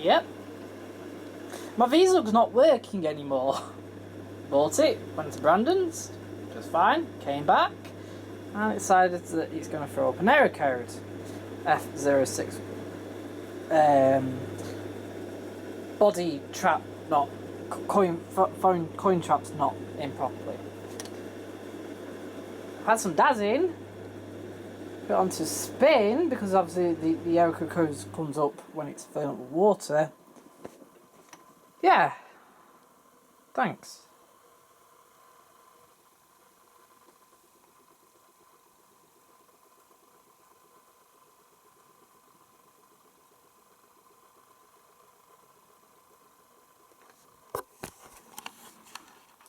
Yep. My V-ZUG's not working anymore. Bought it, went to Brandon's, just fine, came back, and decided that it's going to throw up an error code. F06. Body trap not, coin traps not in properly. Had some DAS in, put it onto spin, because obviously the error code comes up when it's filling up with water. Yeah, thanks.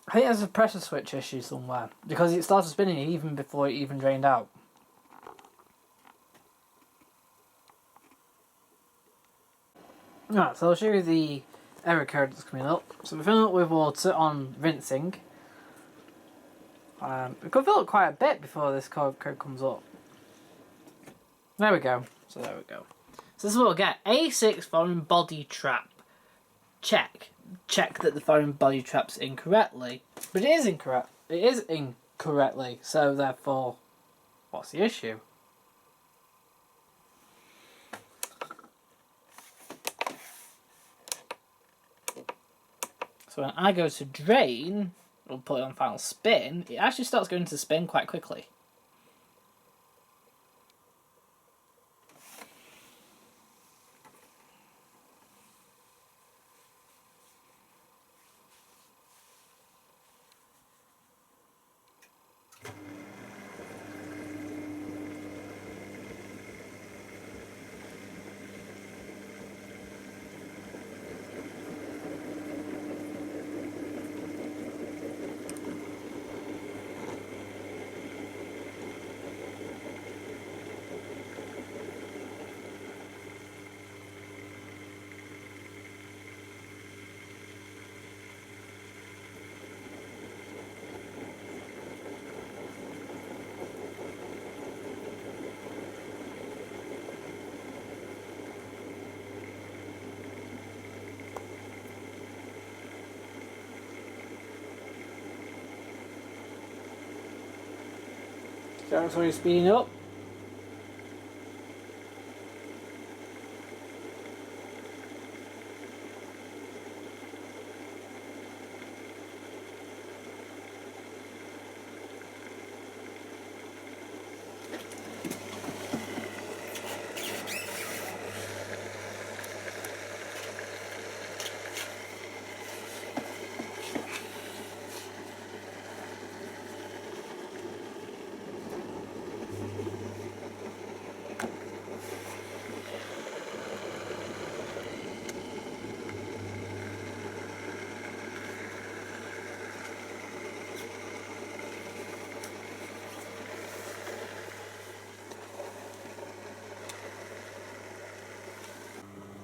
I think there's a pressure switch issue somewhere, because it started spinning even before it even drained out. Right, so I'll show you the error code that's coming up. So we're filling up with water on rinsing. We could fill up quite a bit before this code comes up. There we go. So there we go. So this is what we'll get. A6 foreign body trap. Check that the foreign body trap's incorrectly. But it is incorrect. It is incorrectly. So therefore, what's the issue? So when I go to drain, or put it on final spin, it actually starts going to spin quite quickly. So that's why you're speeding up.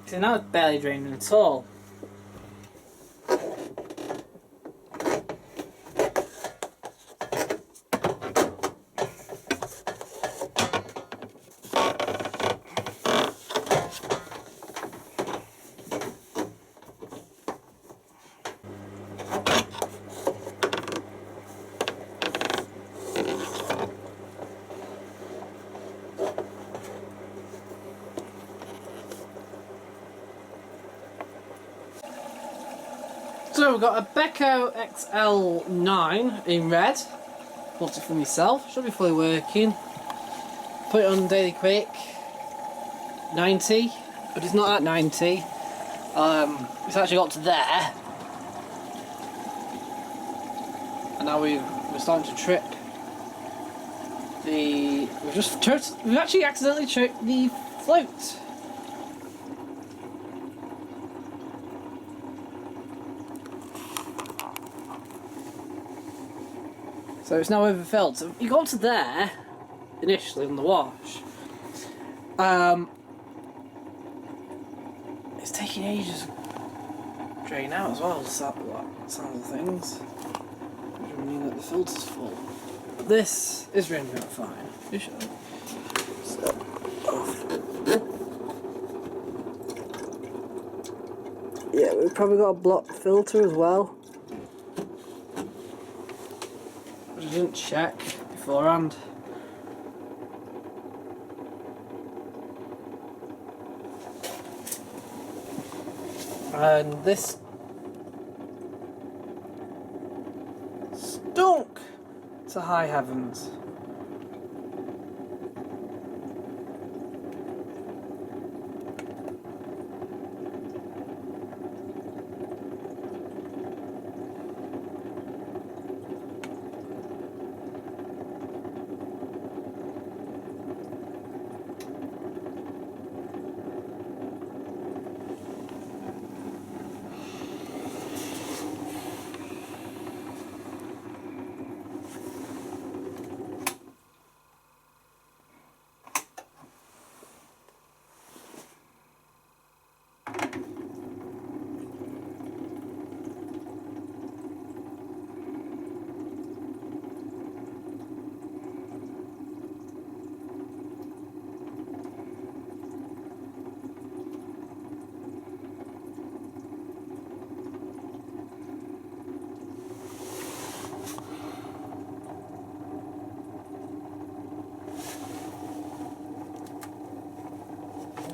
So now it's barely draining at all. So we've got a Beko XL9 in red. Bought it for myself. Should be fully working. Put it on daily quick. 90, but it's not at 90. It's actually got to there, and now we're starting to trip. We've actually accidentally tripped the float. So it's now overfilled. So you got to there initially on the wash. It's taking ages to drain out as well, some of the things. Which would mean that the filter's full. But this is draining out fine. You should. So, probably got a blocked filter as well, which I didn't check beforehand. And this stunk to high heavens.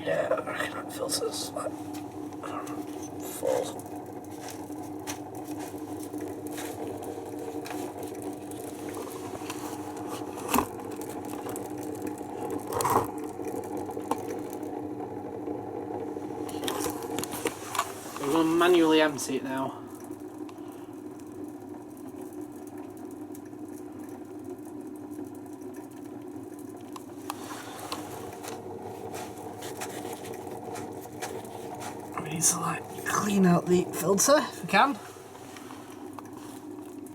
Yeah, I reckon that filter's like full. I'm going to manually empty it now. To like clean out the filter if we can.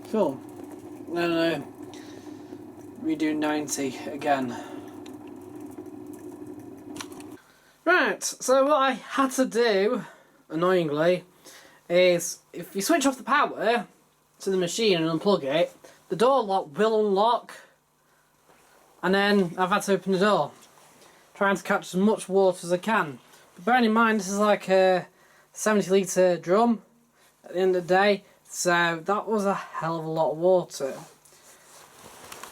Cool. No. Redo 90 again. Right, so what I had to do, annoyingly, is if you switch off the power to the machine and unplug it, the door lock will unlock, and then I've had to open the door, trying to catch as much water as I can. But bearing in mind this is like a 70 litre drum at the end of the day, so that was a hell of a lot of water.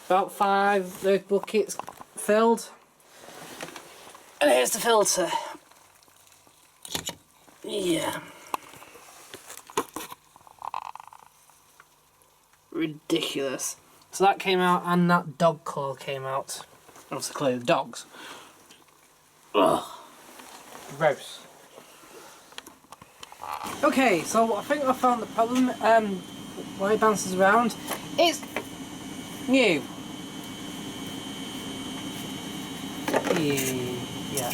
About 5 of those buckets filled. And here's the filter. Yeah. Ridiculous. So that came out, and that dog coil came out. Obviously clearly the dogs. Ugh. Gross. Okay, so I think I found the problem. Why it bounces around. It's new. Yeah.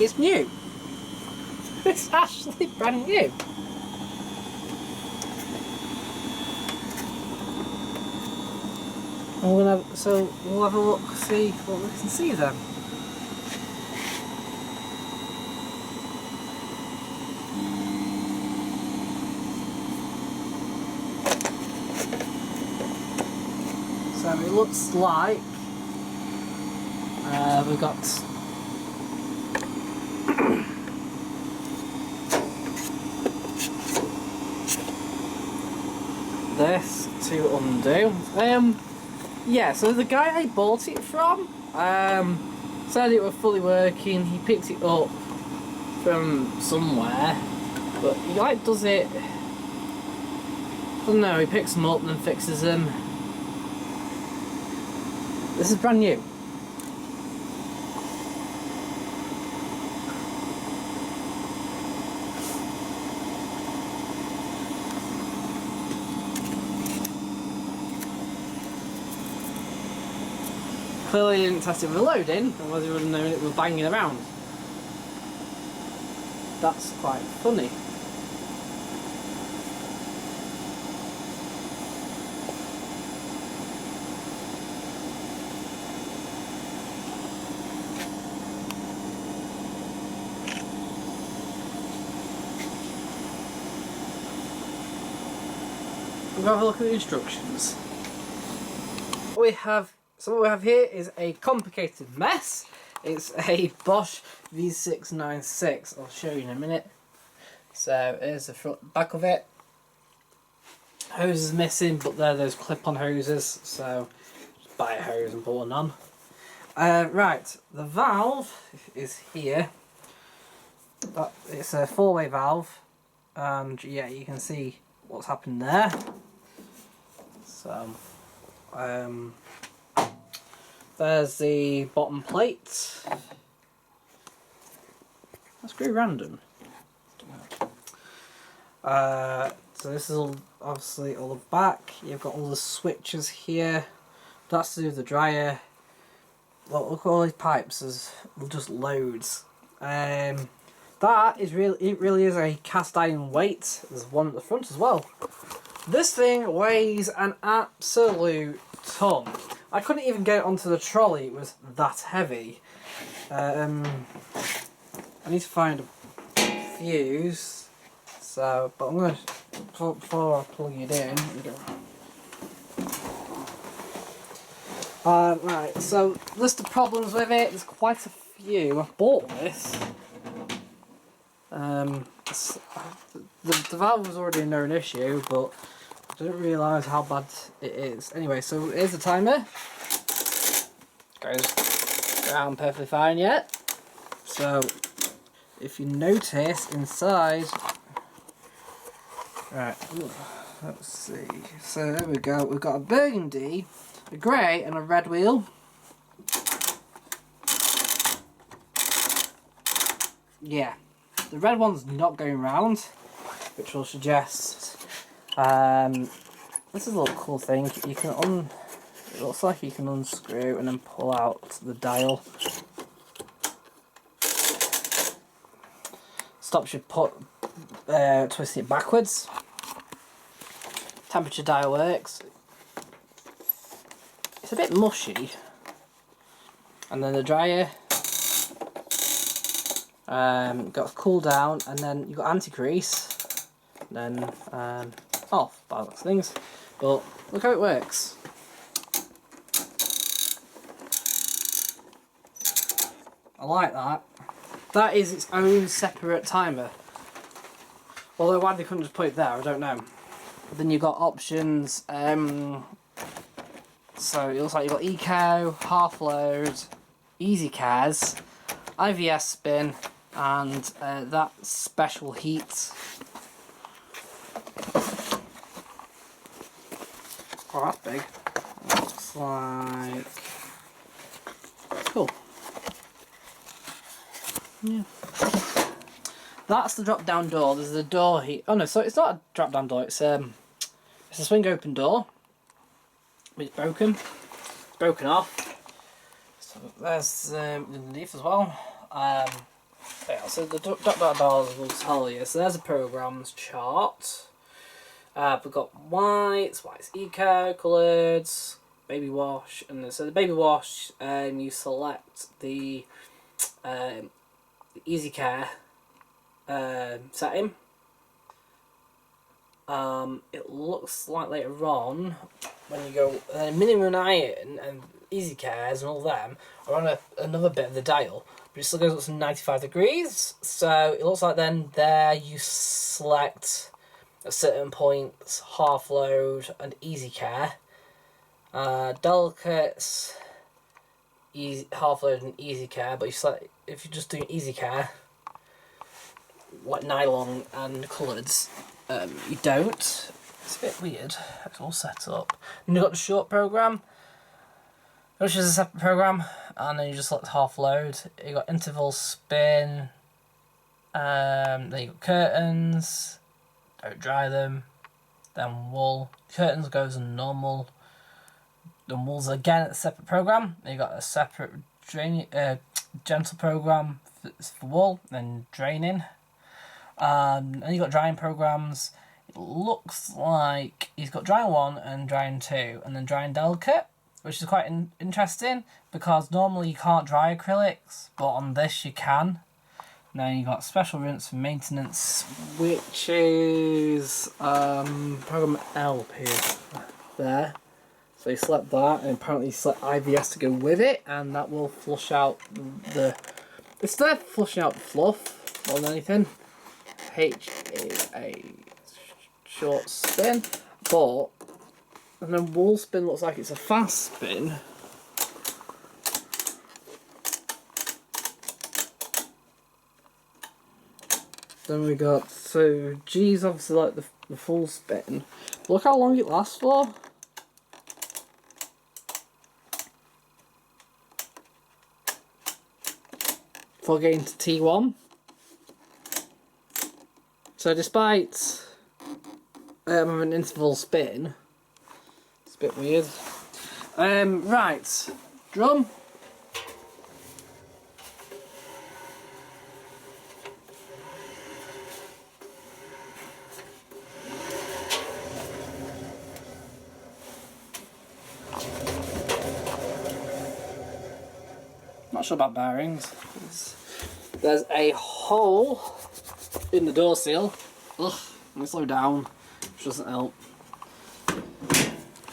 It's new. It's actually brand new. And we'll have a look, see what we can see then. So it looks like we've got this to undo. Yeah, so the guy I bought it from said it was fully working. He picked it up from somewhere, but he like does it, I don't know, he picks them up and then fixes them. This is brand new. Clearly didn't test it with loading, otherwise you would have known it was banging around. That's quite funny. We'll have a look at the instructions. So what we have here is a complicated mess. It's a Bosch V696. I'll show you in a minute. So here's the front back of it. Hose is missing, but they're those clip-on hoses, so just buy a hose and put one on. Right, the valve is here. It's a 4-way valve, and yeah, you can see what's happened there. So, there's the bottom plate. That's pretty random. So this is obviously all the back. You've got all the switches here. That's to do with the dryer. Look at all these pipes. There's just loads. That is it really is a cast iron weight. There's one at the front as well. This thing weighs an absolute ton. I couldn't even get it onto the trolley. It was that heavy. I need to find a fuse. So, but I'm going to, before I plug it in, right, so list of problems with it, there's quite a few. I bought this. The valve was already a known issue, but I didn't realise how bad it is. Anyway, so here's the timer. Goes around perfectly fine yet. So, if you notice inside, right, let's see. So there we go. We've got a burgundy, a grey, and a red wheel. Yeah, the red one's not going round, which will suggest. This is a little cool thing. You can it looks like you can unscrew and then pull out the dial. Stops you twisting it backwards. Temperature dial works. It's a bit mushy. And then the dryer. Got cool down, and then you've got anti-grease. Then off by those things. But look how it works. I like that. That is its own separate timer. Although why they couldn't just put it there, I don't know. But then you've got options. So it looks like you've got eco, half load, easy cas, IVS spin, and that special heat. Oh, that's big. Looks like cool. Yeah. That's the drop down door. There's a door here. Oh no, so it's not a drop down door, it's a swing open door. It's broken. It's broken off. So there's underneath as well. Yeah, so the drop down door will tell you. So there's a programs chart. We've got whites eco, coloured, baby wash, and so the baby wash, you select the easy care setting. It looks like later on when you go minimum iron and easy cares and all them are on another bit of the dial, but it still goes up to 95 degrees. So it looks like then there you select at certain points half load and easy care, delicates, half load and easy care. But you select, if you're just doing easy care like nylon and coloureds, you don't. It's a bit weird. It's all set up. And you've got the short program, which is a separate program, and then you just select half load. You got interval spin. Then you got curtains. Don't dry them. Then wool. Curtains goes in normal. Then wool's again a separate program. You got a separate gentle program for wool. Then draining. And you got drying programs. It looks like he's got drying 1 and drying 2, and then drying delicate, which is quite interesting because normally you can't dry acrylics, but on this you can. And then you got special rinse for maintenance, which is program L here, there. So you select that, and apparently you select IVS to go with it, and that will flush out the... It's there flushing out the fluff more than anything. H is a short spin, but... And then wall spin looks like it's a fast spin. Then we got, so G's obviously like the full spin. Look how long it lasts for. Before getting to T1. So despite an interval spin, it's a bit weird. Right, drum. Not sure about bearings. There's a hole in the door seal. Ugh, let me slow down, which doesn't help.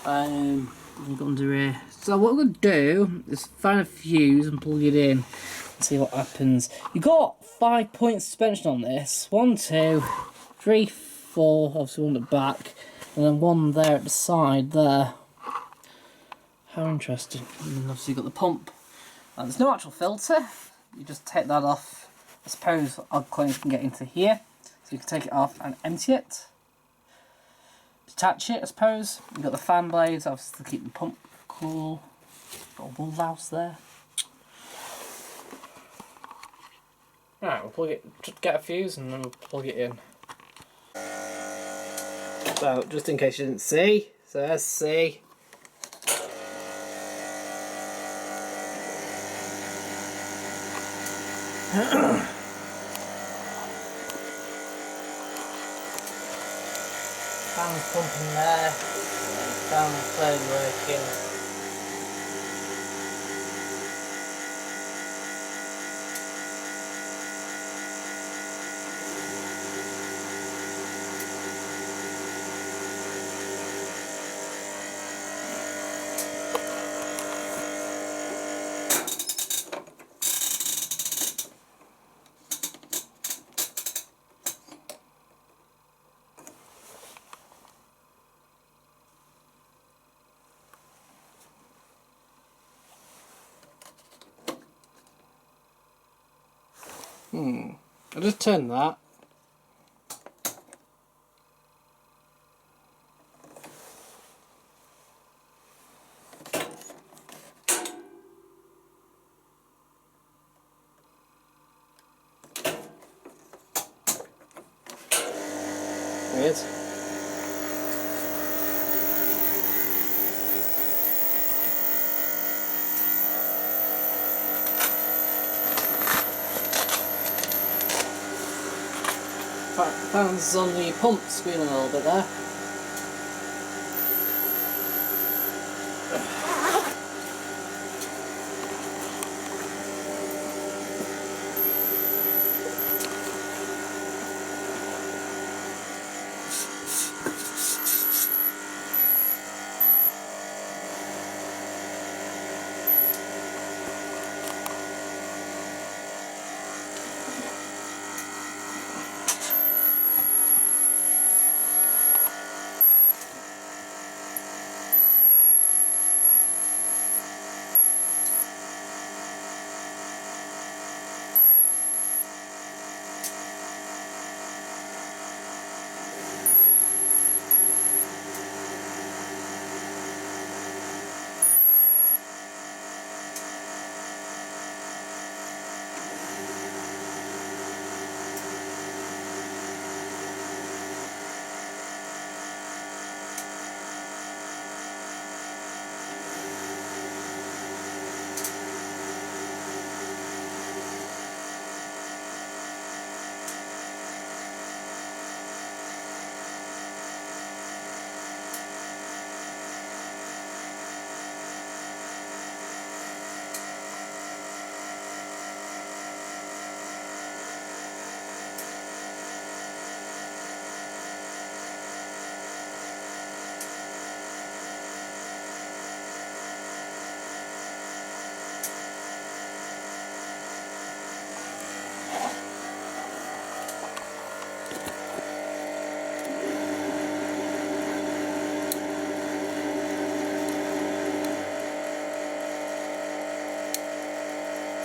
I'm going to do here. So what we're going to do is find a fuse and plug it in and see what happens. You got 5-point suspension on this. 1, 2, 3, 4. Obviously one at the back, and then one there at the side there. How interesting. And then obviously you've got the pump. And there's no actual filter. You just take that off. I suppose odd coins can get into here, so you can take it off and empty it. Detach it, I suppose. You've got the fan blades, obviously to keep the pump cool. Got a wool louse there. Right, we'll plug it. Just get a fuse and then we'll plug it in. So, just in case you didn't see, so there's C. Fan's pumping there, fan's clearly working. I'll just turn that. Weird. Fans on the pump squealing a little bit there.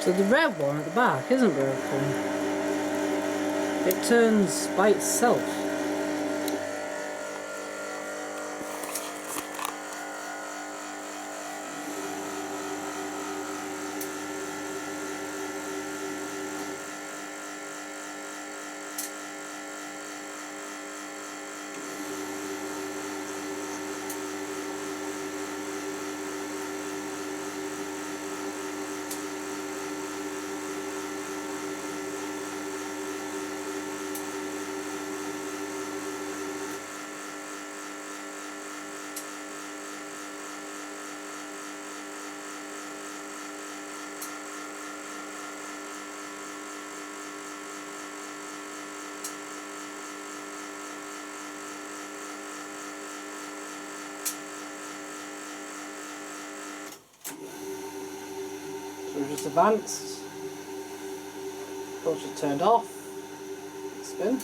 So the red one at the back isn't broken. It turns by itself. So we've just advanced, clutch is turned off, spin.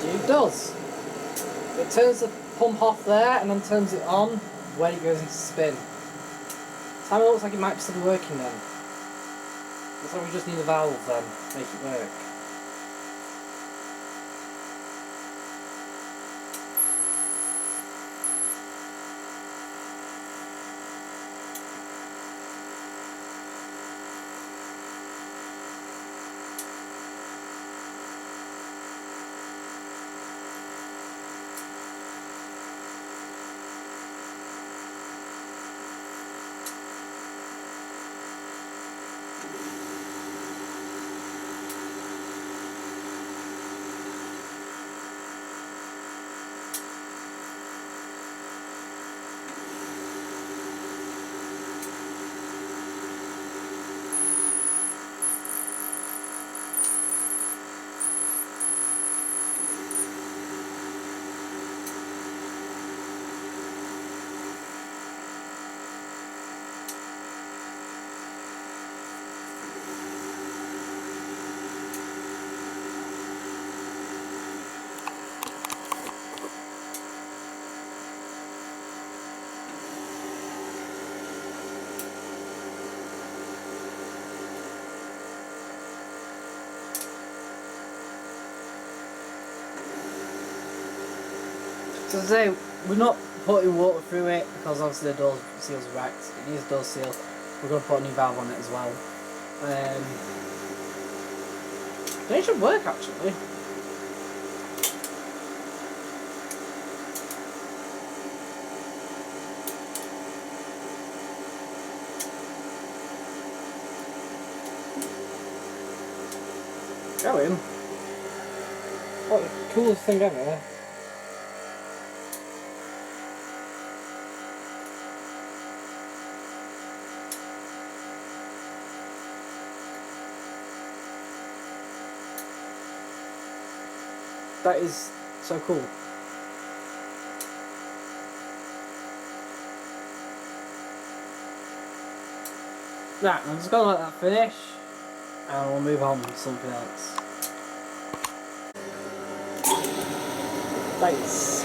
It does. It turns the pump off there and then turns it on when it goes into spin. Time looks like it might still be working then. Looks like we just need a valve then to make it work. So to say, we're not putting water through it because obviously the door seal's wrecked. It needs a door seal. We're going to put a new valve on it as well. It should work actually. Go in. What the coolest thing ever. That is so cool. Right, I'm just gonna let that finish and we'll move on to something else. Lights.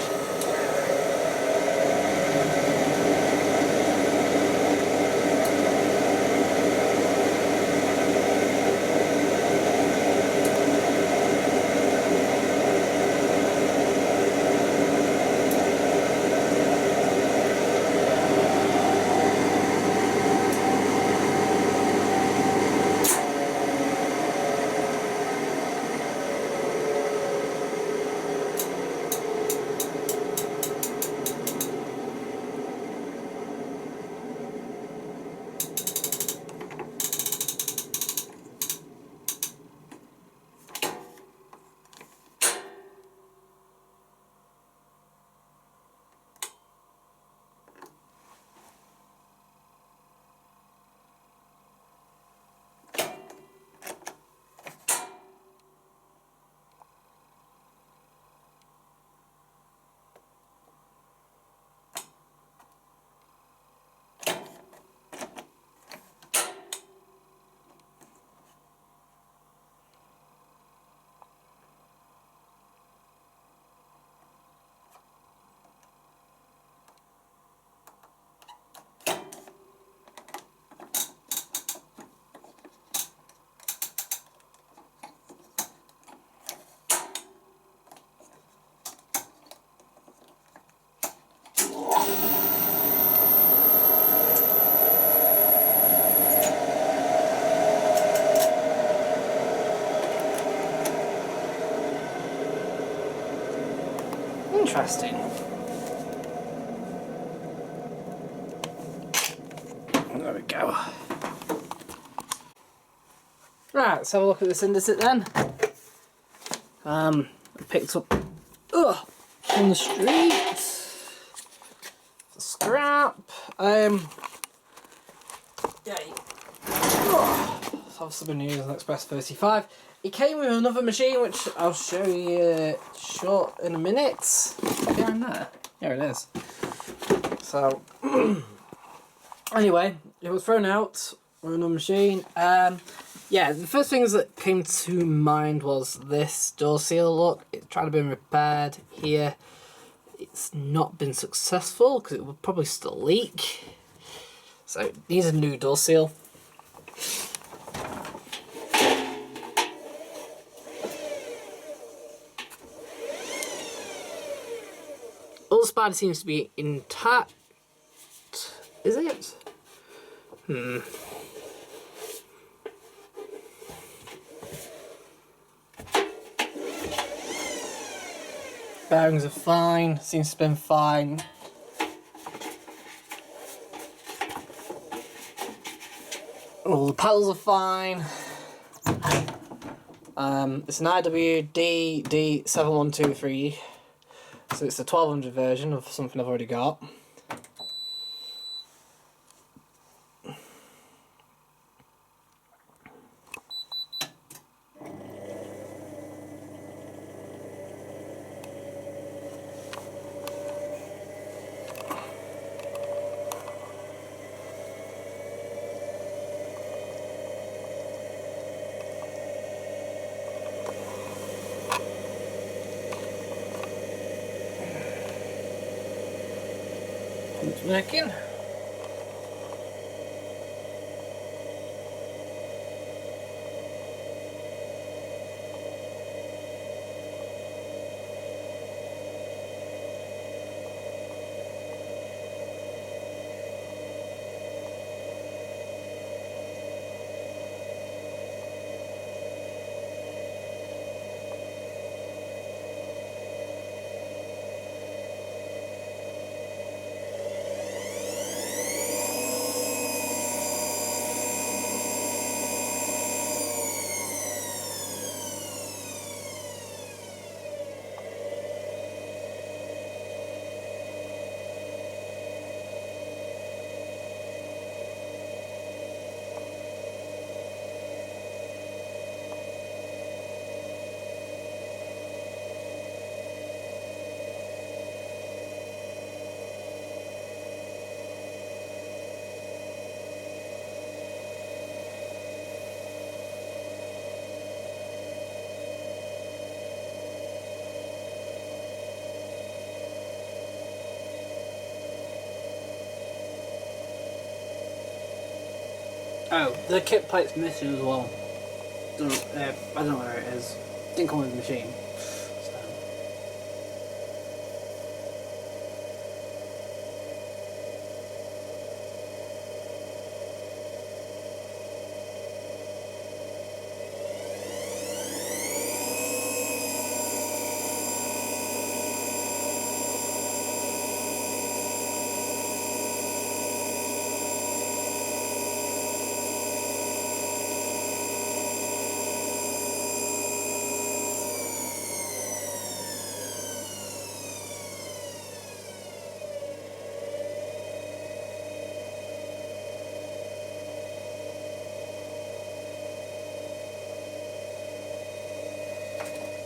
Interesting. There we go. Right, let's have a look at this Indesit then. I picked up on the street. Scrap. Yeah. It's obviously been using an Express 35. It came with another machine, which I'll show you short in a minute. Behind there. Here it is. So, anyway, it was thrown out with another machine. Yeah, the first things that came to mind was this door seal. Look, it's tried to be repaired here. It's not been successful because it will probably still leak. So it needs a new door seal. All the spider seems to be intact. Is it? Bearings are fine, seems to have been fine. All the pedals are fine. It's an IWDD7123, so it's the 1200 version of something I've already got. It's working. Oh, the kit plate's missing as well. I don't know where it is. Didn't come with the machine. So.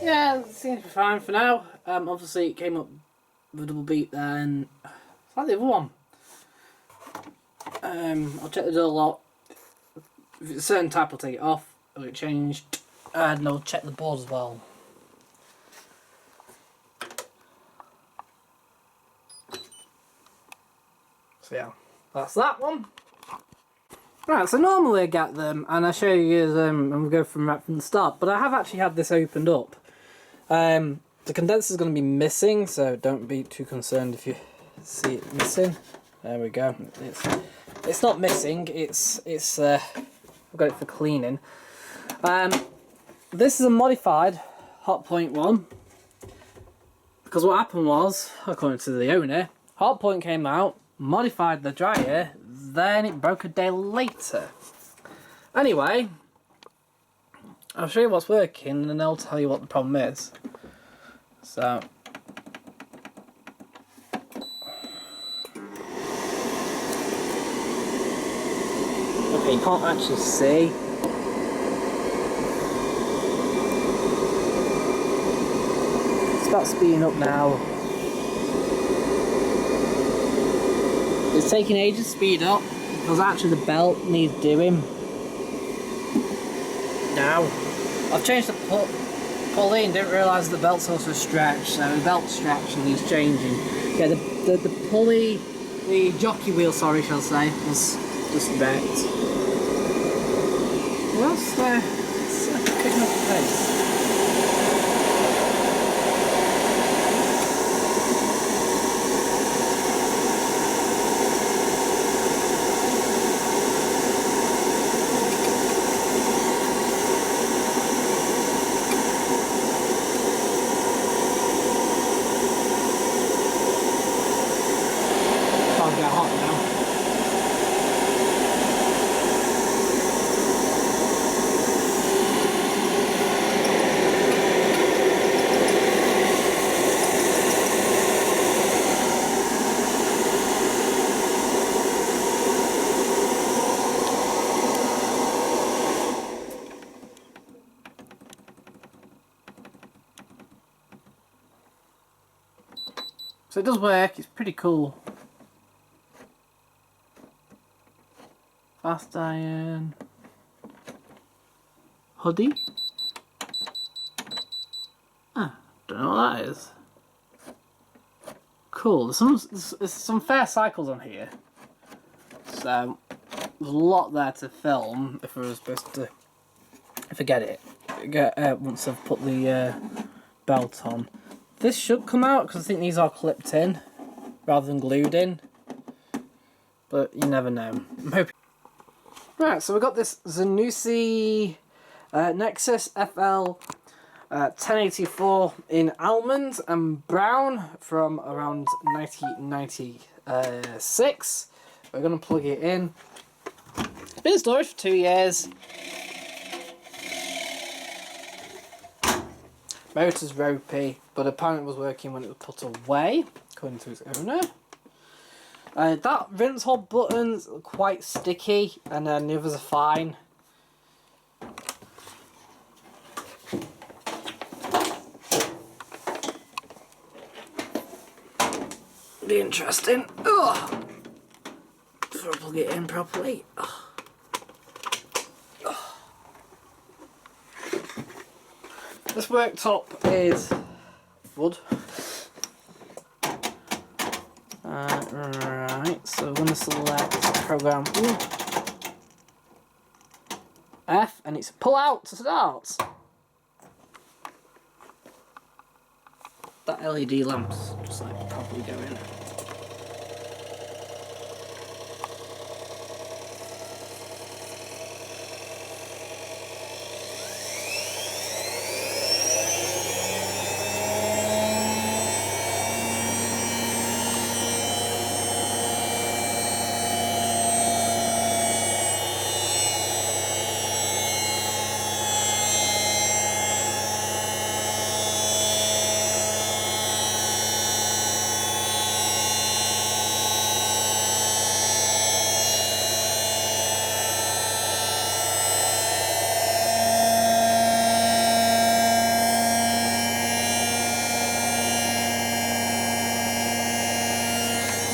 Yeah, it seems to be fine for now. Obviously it came up with a double beep there, and it's like the other one. I'll check the door lock. If it's a certain type, I'll take it off. I'll get it changed, and I'll check the board as well. So yeah, that's that one. Right, so normally I get them and I show you them and we go right from the start, but I have actually had this opened up. The condenser is going to be missing, so don't be too concerned if you see it missing. There we go. It's not missing. I've got it for cleaning. This is a modified Hotpoint one. Because what happened was, according to the owner, Hotpoint came out, modified the dryer, then it broke a day later. Anyway, I'll show you what's working and then I'll tell you what the problem is. So, okay, you can't actually see. It's about speeding up now. It's taking ages to speed up because actually the belt needs doing. Now, I've changed the pulley and didn't realise the belt's also stretched, so the belt stretch and needs changing. Yeah, the pulley, the jockey wheel, sorry, shall I say, was just wrecked. What else there? It's kicking up the pace. So it does work, it's pretty cool. Fast iron. Hoodie? Ah, don't know what that is. Cool, there's some fair cycles on here. So, there's a lot there to film if I was supposed to forget it. Once I've put the belt on. This should come out because I think these are clipped in rather than glued in, but you never know. I'm hoping. Right, so we've got this Zanussi Nexus FL 1084 in almond and brown from around 1996. We're going to plug it in. It's been in storage for 2 years. Motor's ropey, but apparently it was working when it was put away, according to its owner. That rinse hole button's quite sticky, and the others are fine. Be interesting. Ugh. Before I plug it in properly. Ugh. This worktop is wood. Right, so I'm going to select program F, and it's pull out to start. That LED lamp's just like properly going.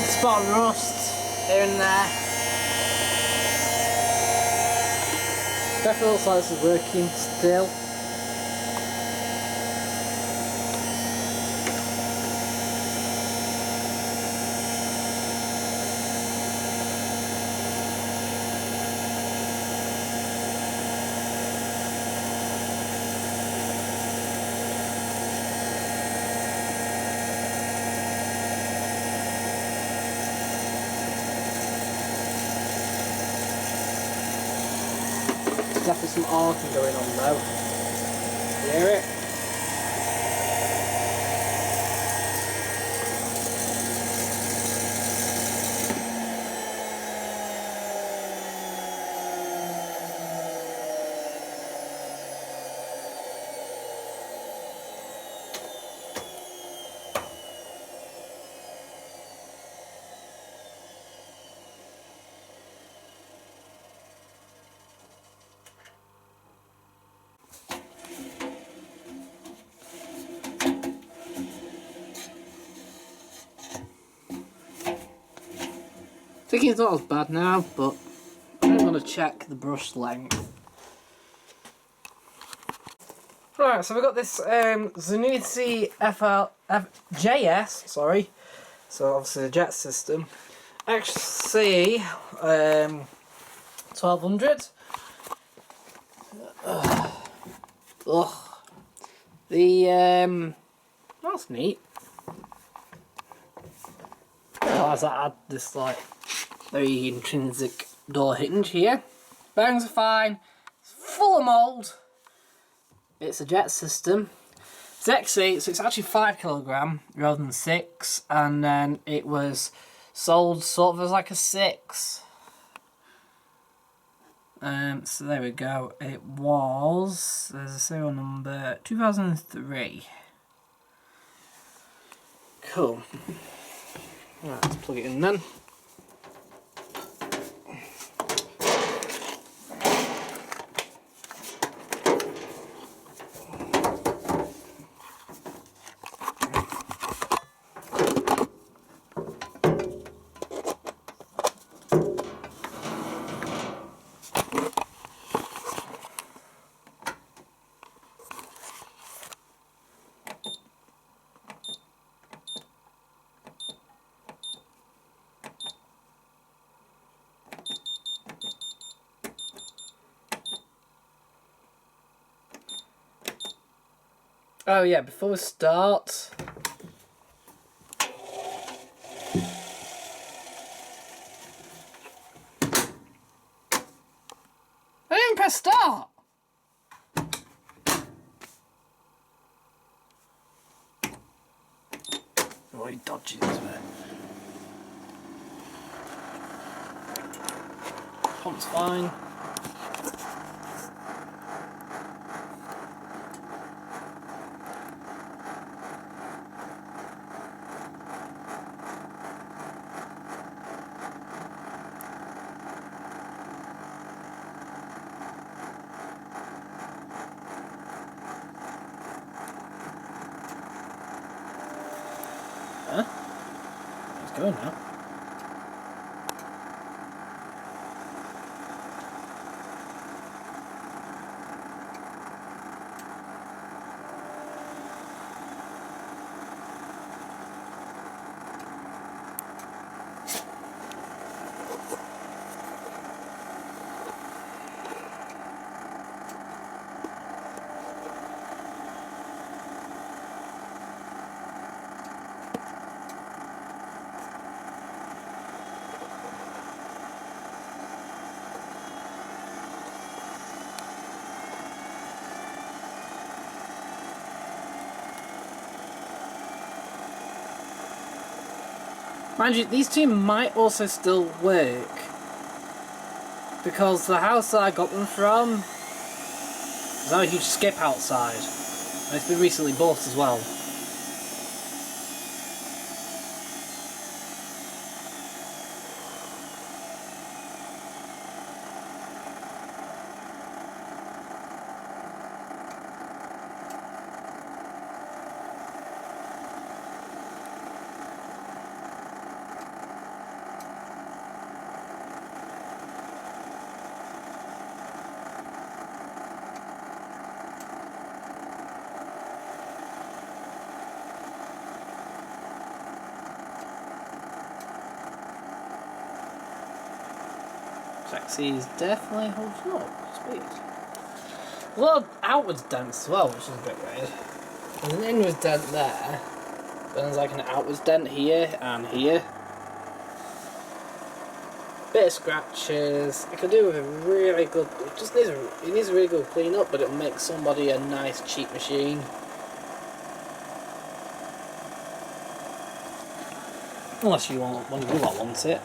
Spot of rust here and there. Definitely looks like this is working still. Definitely some arcing going on though. You hear it? Thinking it's not as bad now, but I'm going to check the brush length. Right, so we've got this Zanussi FJS, sorry, so obviously the jet system, XC 1200. Ugh. That's neat. As I add this like very intrinsic door hinge here. Bearings are fine. It's full of mould. It's a jet system. It's XC, so it's actually 5 kg rather than 6, and then it was sold sort of as like a 6. So there we go. It was, there's a serial number, 2003. Cool. Right, let's plug it in then. Oh yeah, before we start, I didn't press start. Oh, he dodgy this way. Pump's fine. Huh? It's going now. Mind you, these two might also still work, because the house that I got them from, there's now a huge skip outside, and it's been recently bought as well. Taxi's definitely holding up. Sweet. A lot of outwards dents as well, which is a bit weird. There's an inwards dent there, then there's like an outwards dent here and here. Bit of scratches. It could do with a really good. It needs a really good clean up, but it'll make somebody a nice cheap machine. Unless you want one of you lot wants it.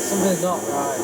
Something's not right.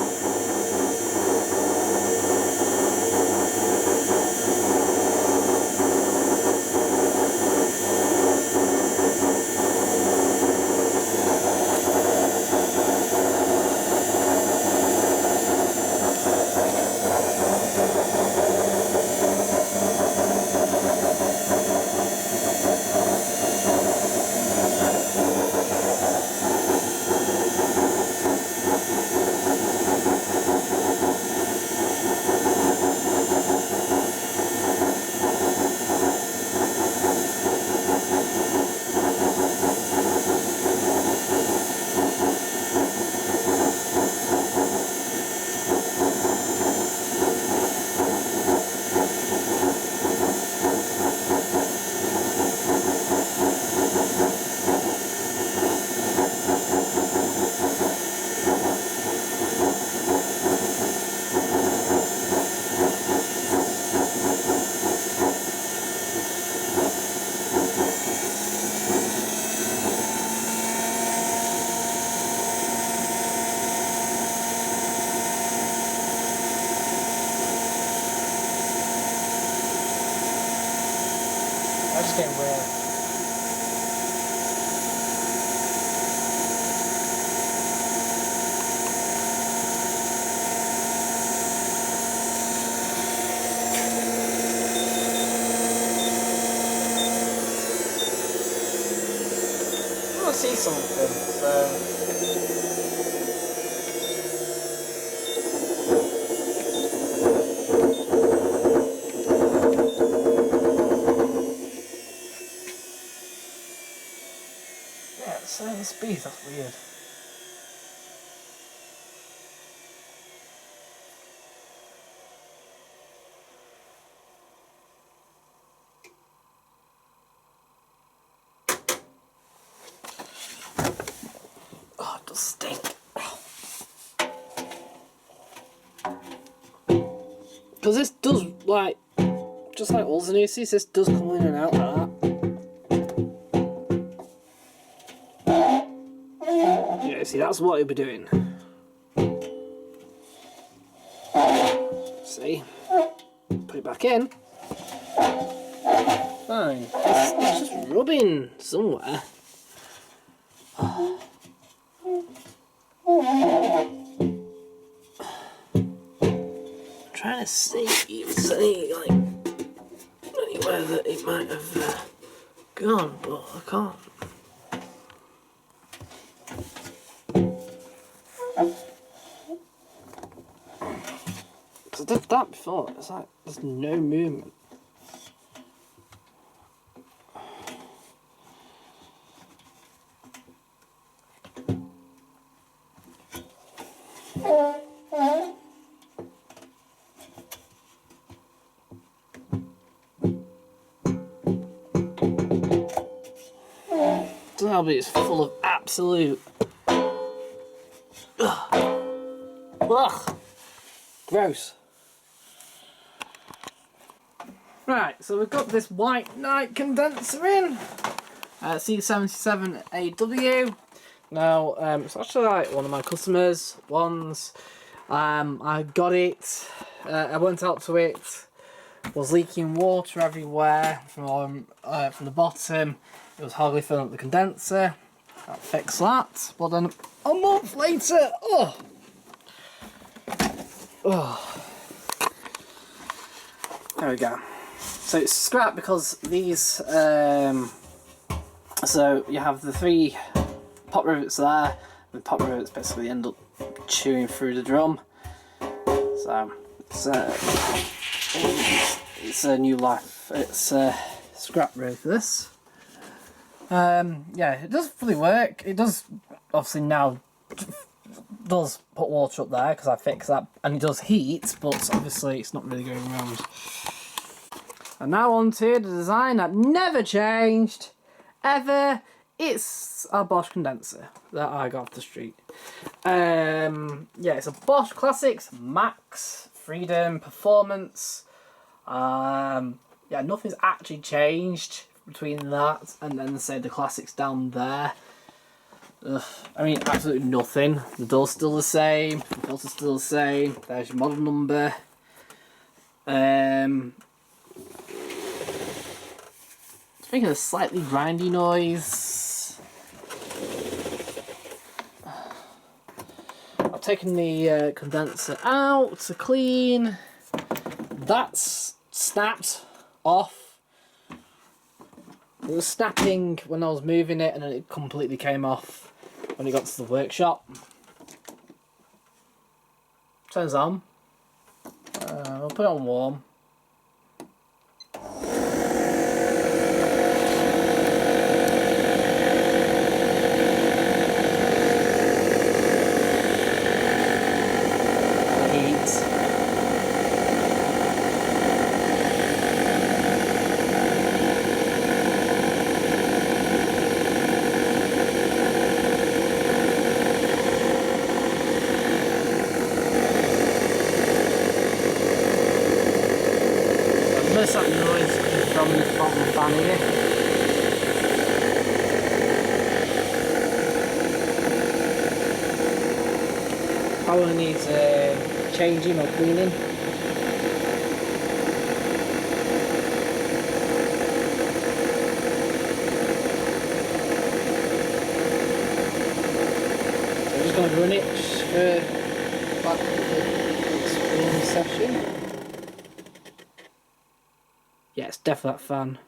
I just getting weird. I want to see something, so... Same speed, that's weird. Oh, it does stink. Because this does, like, just like all Zanussis, this does come in and out like that. See, that's what he'll be doing. See? Put it back in. Fine. It's just rubbing somewhere. I'm trying to see if there's any, like, anywhere that it might have gone, but I can't. I did that before, it's like there's no movement. Don't know, but it's full of absolute... Ugh. Gross. Right, so we've got this white night condenser in, C77AW. Now, it's actually like one of my customers' ones. I got it, I went out to it, was leaking water everywhere from the bottom. It was hardly filling up the condenser. I'll fix that. But then a month later, there we go. So it's scrap because these, so you have the 3 pot rivets there, and the pot rivets basically end up chewing through the drum. So it's a new life. It's scrap really for this. Yeah, it does fully work. It does obviously now does put water up there because I fixed that, and it does heat, but obviously it's not really going around. And now on to the design that never changed, ever. It's a Bosch condenser that I got off the street. Yeah, it's a Bosch classixx Max Freedom Performance. Yeah, nothing's actually changed between that and then say the classixx down there. Ugh, I mean, absolutely nothing. The door's still the same, the filter's still the same. There's your model number. It's making a slightly grindy noise. I've taken the condenser out to clean. That's snapped off. It was snapping when I was moving it, and then it completely came off when it got to the workshop. Turns on. I'll put it on warm. There's that noise from the bottom fan here. Probably needs changing or cleaning. So I'm just going to run it back to the spring session. Yeah, it's definitely that fan.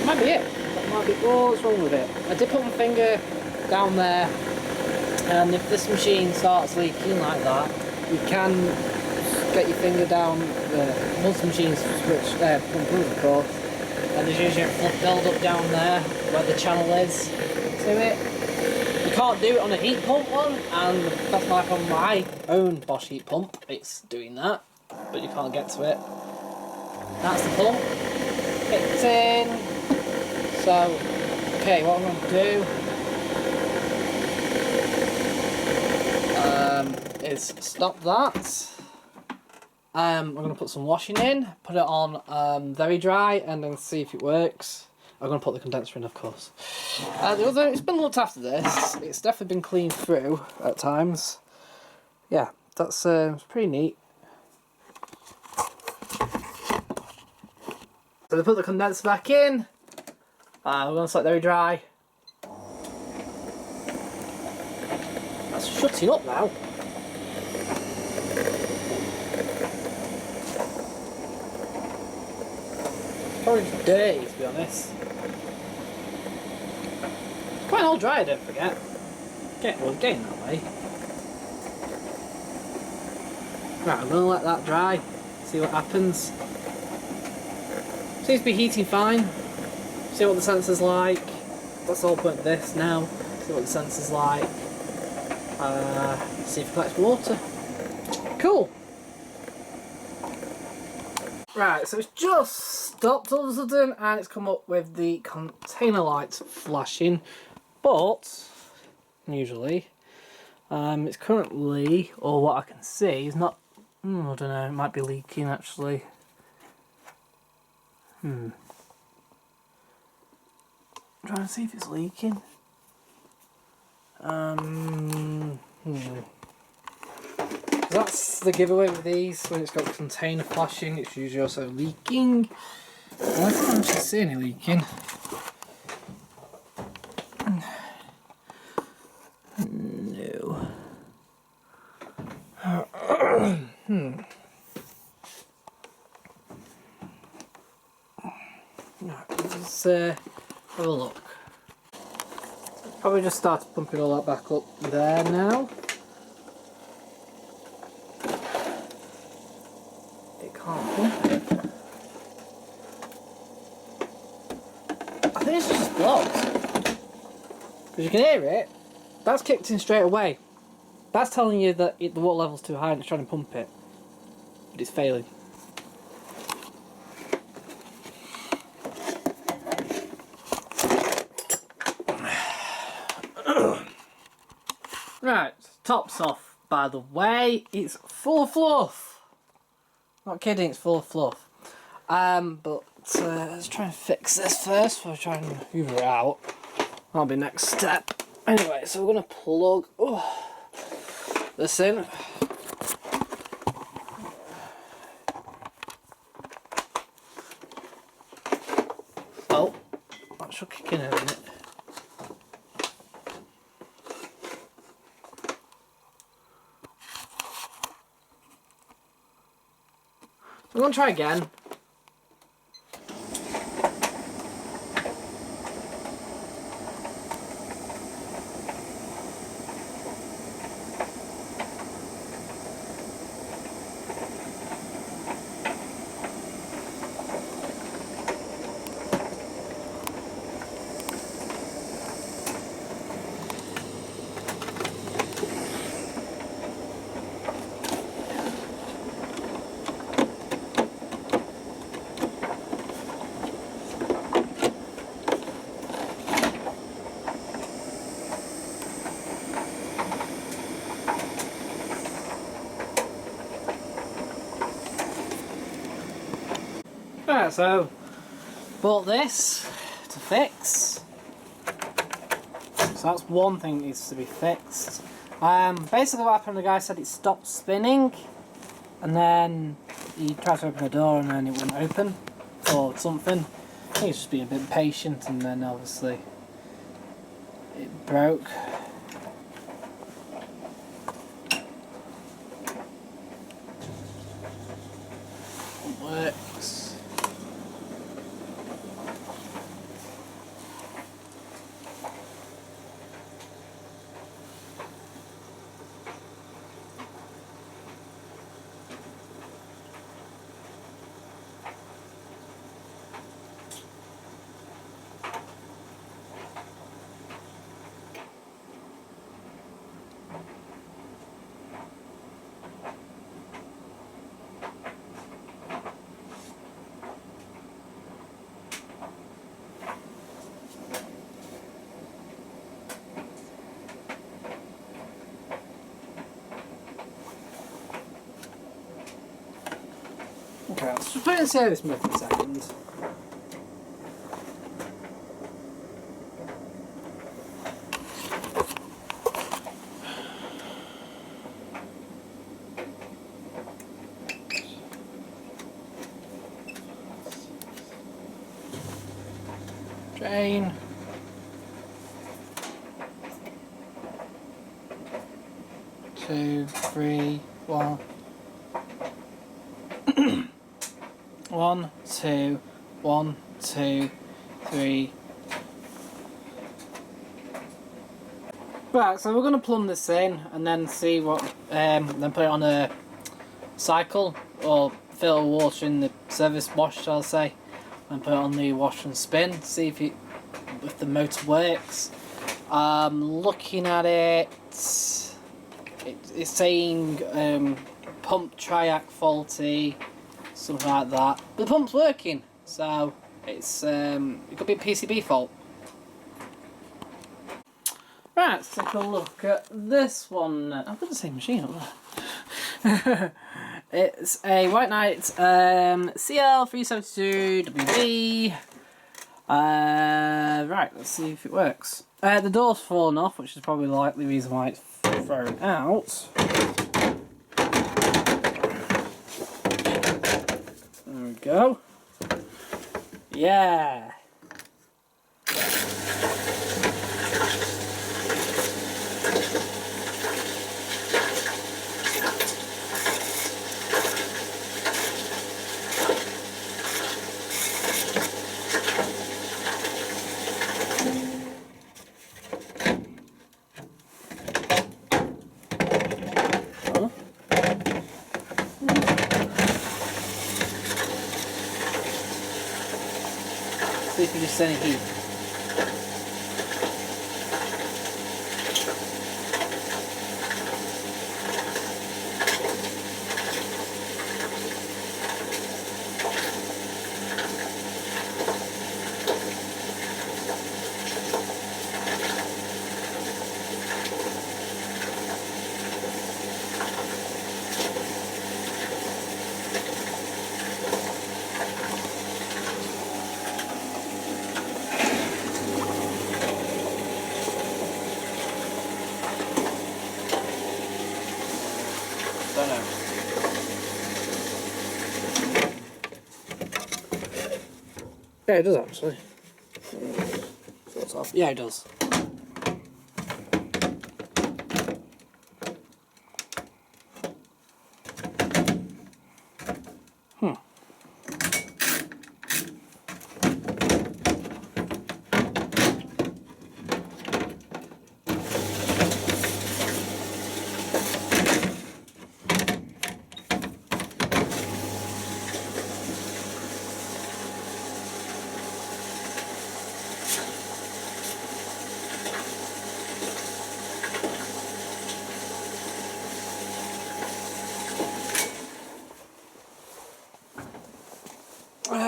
Might be it. That might be what's wrong with it. I did put my finger down there, and if this machine starts leaking like that, you can get your finger down. Most machines switch pump of course, and there's usually a flood build up down there where the channel is to it. You can't do it on a heat pump one, and that's my problem. My own Bosch heat pump, it's doing that, but you can't get to it. That's the pump. Kicked in. So, okay, what I'm going to do is stop that. I'm going to put some washing in, put it on very dry, and then see if it works. I'm going to put the condenser in, of course. Although it's been looked after this, it's definitely been cleaned through at times. Yeah, that's pretty neat. So to put the condenser back in, we're going to let it very dry. That's shutting up now. Probably just dirty, to be honest. It's quite an old dryer, don't forget. Well, getting that way. Right, I'm going to let that dry, see what happens. Seems to be heating fine. See what the sensor's like. That's the whole point of this now. See what the sensor's like. see if it collects water. Cool. Right, so it's just stopped all of a sudden and it's come up with the container lights flashing, but usually it's currently, or what I can see, is not, I don't know, it might be leaking actually. I'm trying to see if it's leaking. That's the giveaway with these. When it's got the container flashing, it's usually also leaking. Well, I can't actually see any leaking. No. Let's have a look. Probably just started pumping all that back up there now. It can't pump it. I think it's just blocked. Because you can hear it. That's kicked in straight away. That's telling you that the water level's too high and it's trying to pump it. But it's failing. Right, top's off, by the way. It's full of fluff. Not kidding, it's full of fluff. But let's try and fix this first before I try and hoover it out. That'll be next step. Anyway, so we're going to plug this in. Oh, that should kick in a minute. I'm going to try again. Right, so bought this to fix. So that's one thing that needs to be fixed. Basically what happened, the guy said it stopped spinning and then he tried to open the door and then it wouldn't open or something. I think he's just being a bit patient and then obviously it broke. It works. Okay, let's just put it in service mode for a second. Drain. Two, three, one. 1, 2, 1, 2, 3. Right, so we're going to plumb this in and then see what, then put it on a cycle or fill water in the service wash, shall I say, and put it on the wash and spin, see if the motor works. Looking at it, It's saying pump triac faulty, something like that. But the pump's working, so it's it could be a PCB fault. Right, let's take a look at this one. I've got the same machine up there. It's a White Knight CL372WD. Right, let's see if it works. The door's fallen off, which is probably likely the reason why it's thrown out. There we go. Yeah. See if you just any heat. Don't know. Yeah, it does actually. Sorts off. Yeah, it does.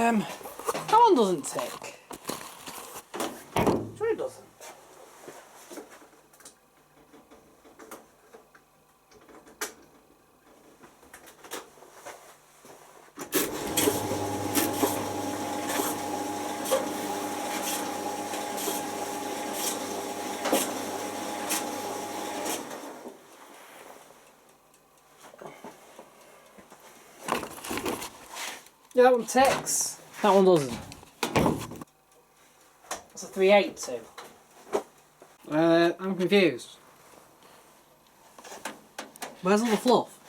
That one doesn't tick. Sure it doesn't. Yeah, that one ticks. That one doesn't. That's a 382. I'm confused. Where's all the fluff?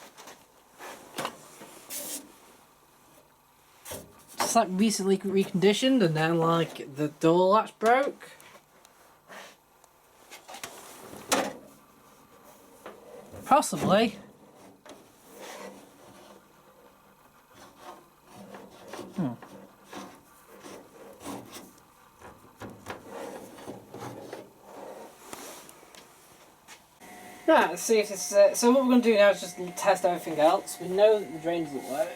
Just like recently reconditioned and then like the door latch broke. Possibly. Right, let's see if this so what we're going to do now is just test everything else. We know that the drain doesn't work.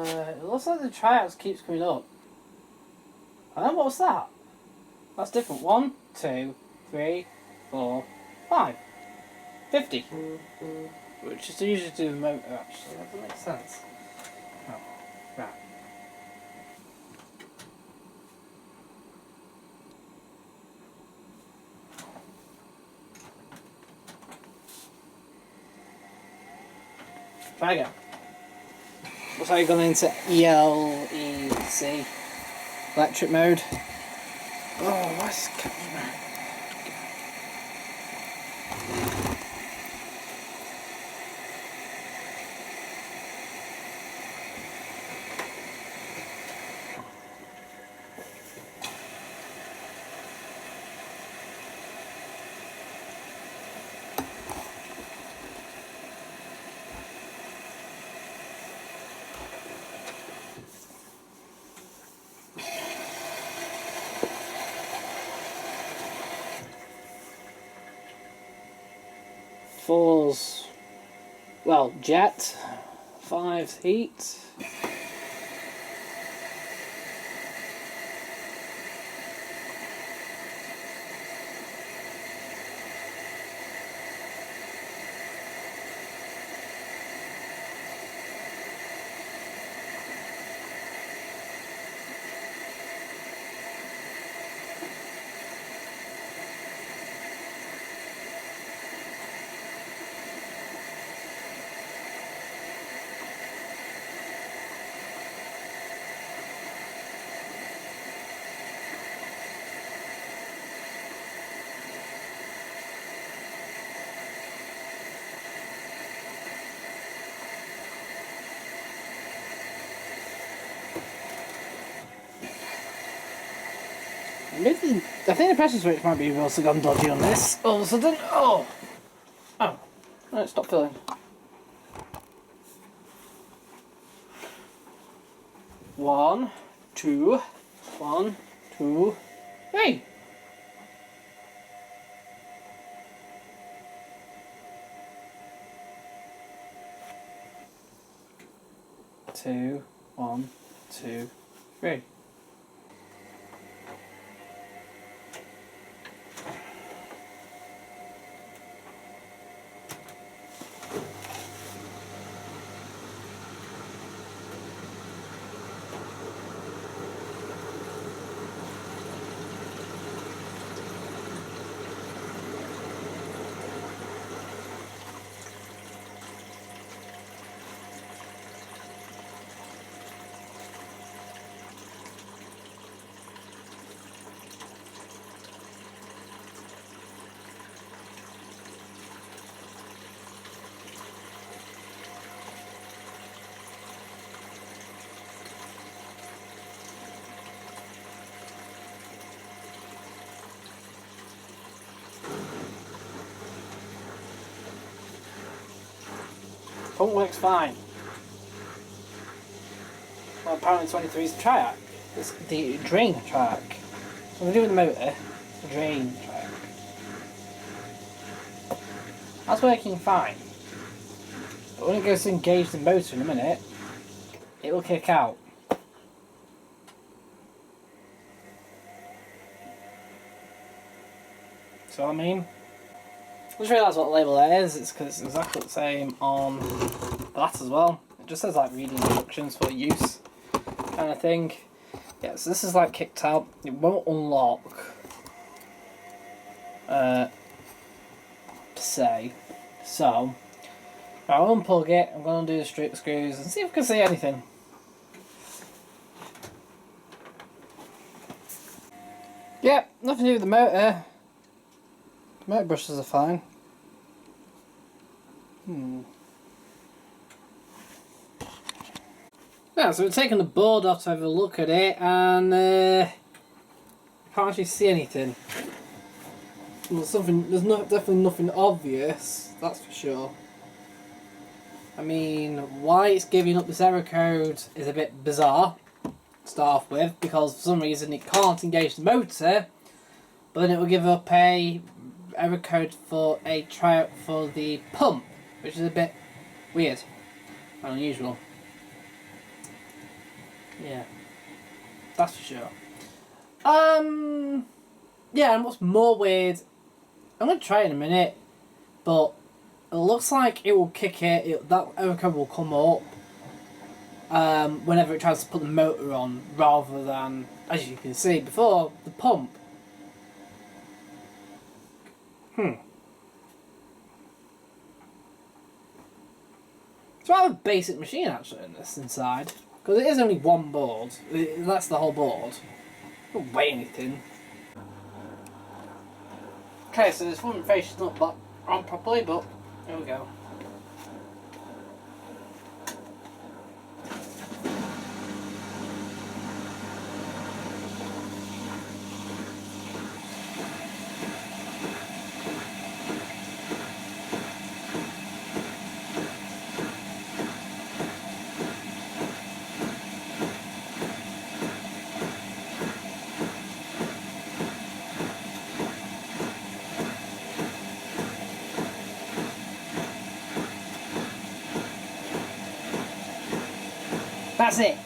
It looks like the triax keeps coming up. And what's that? That's different. 1, 2, 3, 4, 5. 50. Which is usually do the motor actually. That doesn't make sense. Oh, right. Try again. Looks like you've gone into ELEC. Electric mode. Oh, what's coming back? 4's, well, jet, 5's heat. I think the pressure switch might be also gone dodgy on this. All of a sudden, oh, right, stop filling. 1, 2, 1, 2, 3. Two, 1, 2, 3. Pump works fine. Well, apparently 23 is the triac. It's the drain triac. So we're doing the motor, the drain triac. That's working fine. But when it goes to engage the motor in a minute, it will kick out. So I mean, I just realised what the label there is. It's because it's exactly the same on that as well. It just says like reading instructions for use kind of thing. Yeah, so this is like kicked out. It won't unlock per se. So I'll unplug it. I'm going to do the strip screws and see if I can see anything. Yep, nothing to do with the motor. The motor brushes are fine. Yeah, so we've taken the board off to have a look at it, and can't actually see anything. There's definitely nothing obvious, that's for sure. I mean, why it's giving up this error code is a bit bizarre to start off with, because for some reason it can't engage the motor, but then it will give up a error code for a tryout for the pump, which is a bit weird and unusual. Yeah, that's for sure. Yeah, and what's more weird, I'm going to try it in a minute, but it looks like it will kick it, that error code will come up whenever it tries to put the motor on, rather than, as you can see before, the pump. It's rather a basic machine actually in this inside, because it is only one board. That's the whole board. It doesn't weigh anything. Okay, so this front face is not on properly, but here we go. That's it.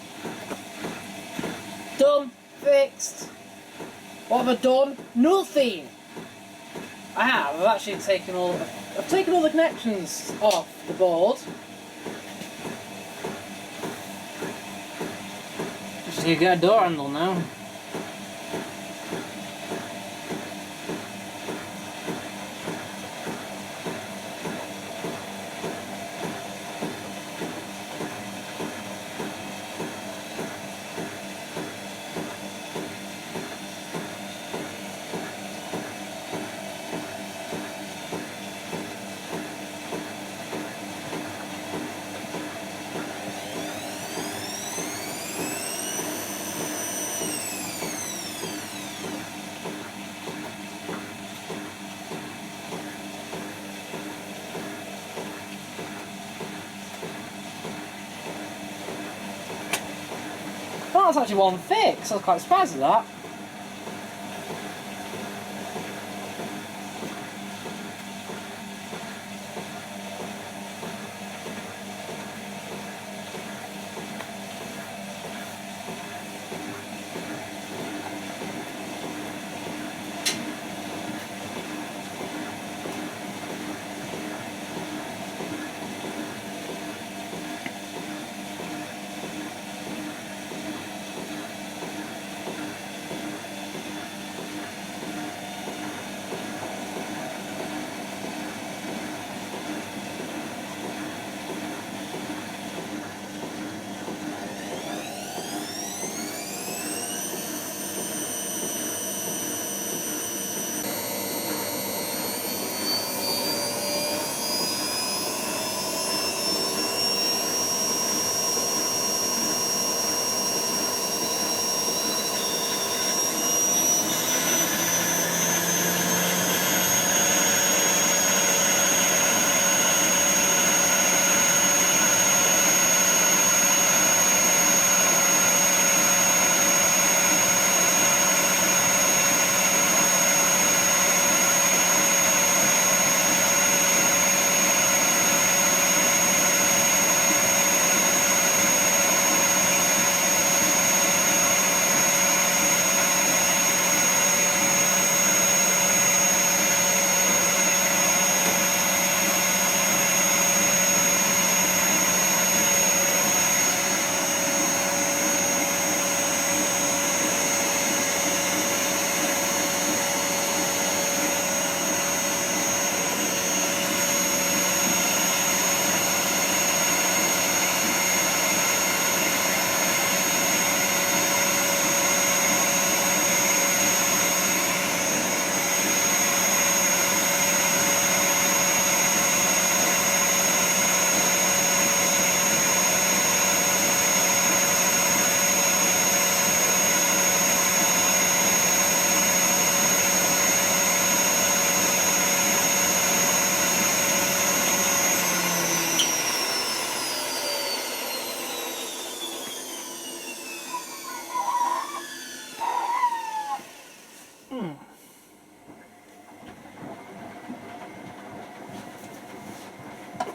Done. Fixed. What have I done? Nothing. I've actually taken all. I've taken all the connections off the board. Just need to get a door handle now. Oh, that's actually one fix. I was quite surprised at that.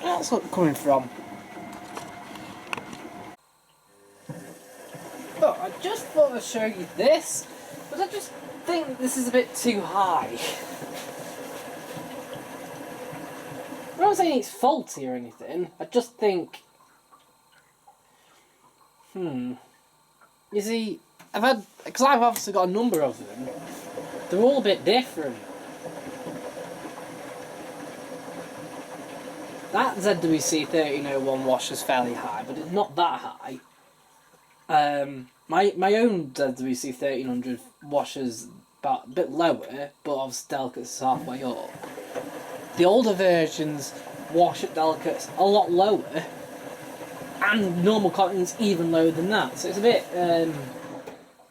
That's what coming from. But I just thought I'd show you this, but I just think this is a bit too high. I'm not saying it's faulty or anything, I just think... You see, because I've obviously got a number of them, they're all a bit different. That ZWC1301 washer's fairly high, but it's not that high. My own ZWC1300 washer's about a bit lower, but obviously delicate's halfway up. The older versions wash at delicate's a lot lower, and normal cotton's even lower than that. So it's a bit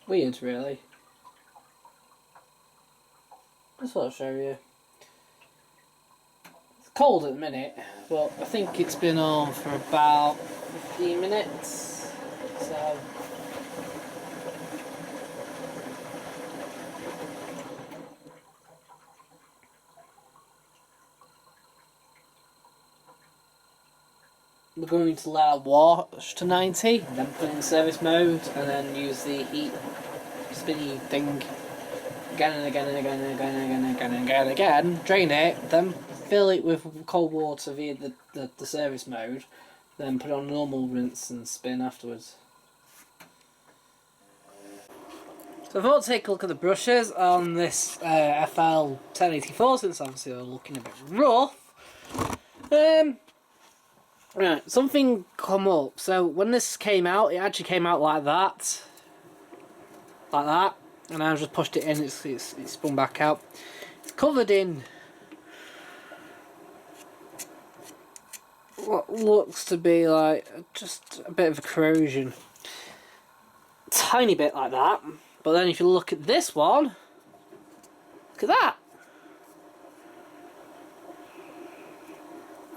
weird, really. Just thought I'd show you. It's cold at the minute, but I think it's been on for about 15 minutes. So. we're going to let it wash to 90, then put it in service mode, and then use the heat spinny thing again and again and again and again and again and again and again and again, drain it, then fill it with cold water via the service mode, then put it on normal rinse and spin afterwards. So I thought I'd take a look at the brushes on this FL 1084, since obviously they're looking a bit rough. Right, something come up. So when this came out, it actually came out like that. Like that. And I just pushed it in, it's spun back out. It's covered in what looks to be like just a bit of a corrosion. Tiny bit like that. But then if you look at this one, look at that.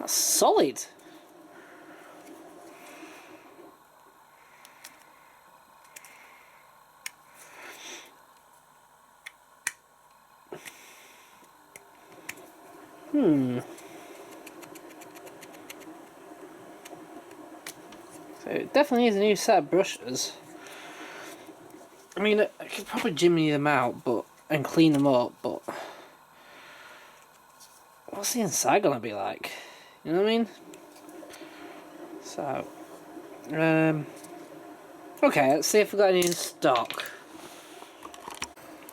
That's solid. So it definitely is a new set of brushes. I mean, I could probably jimmy them out and clean them up, but what's the inside gonna be like? You know what I mean? So, okay, let's see if we've got any in stock.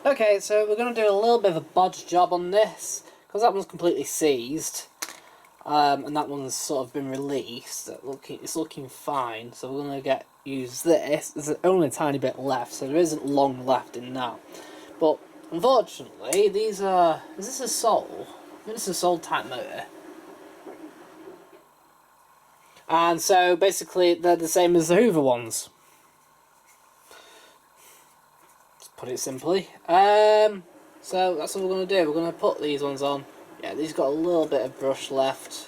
Okay, so we're gonna do a little bit of a bodge job on this, because that one's completely seized, and that one's sort of been released. It's looking fine, so we're gonna use this. There's only a tiny bit left, so there isn't long left in that. But unfortunately, these are. Is this a Sol? I think this is a Sol type motor. And so basically, they're the same as the Hoover ones. Let's put it simply. So that's what we're going to do. We're going to put these ones on. Yeah, these got a little bit of brush left,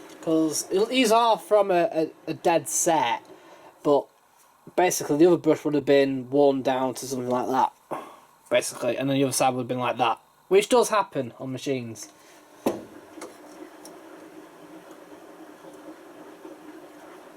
because these are from a dead set, but basically the other brush would have been worn down to something like that, basically, and then the other side would have been like that, which does happen on machines.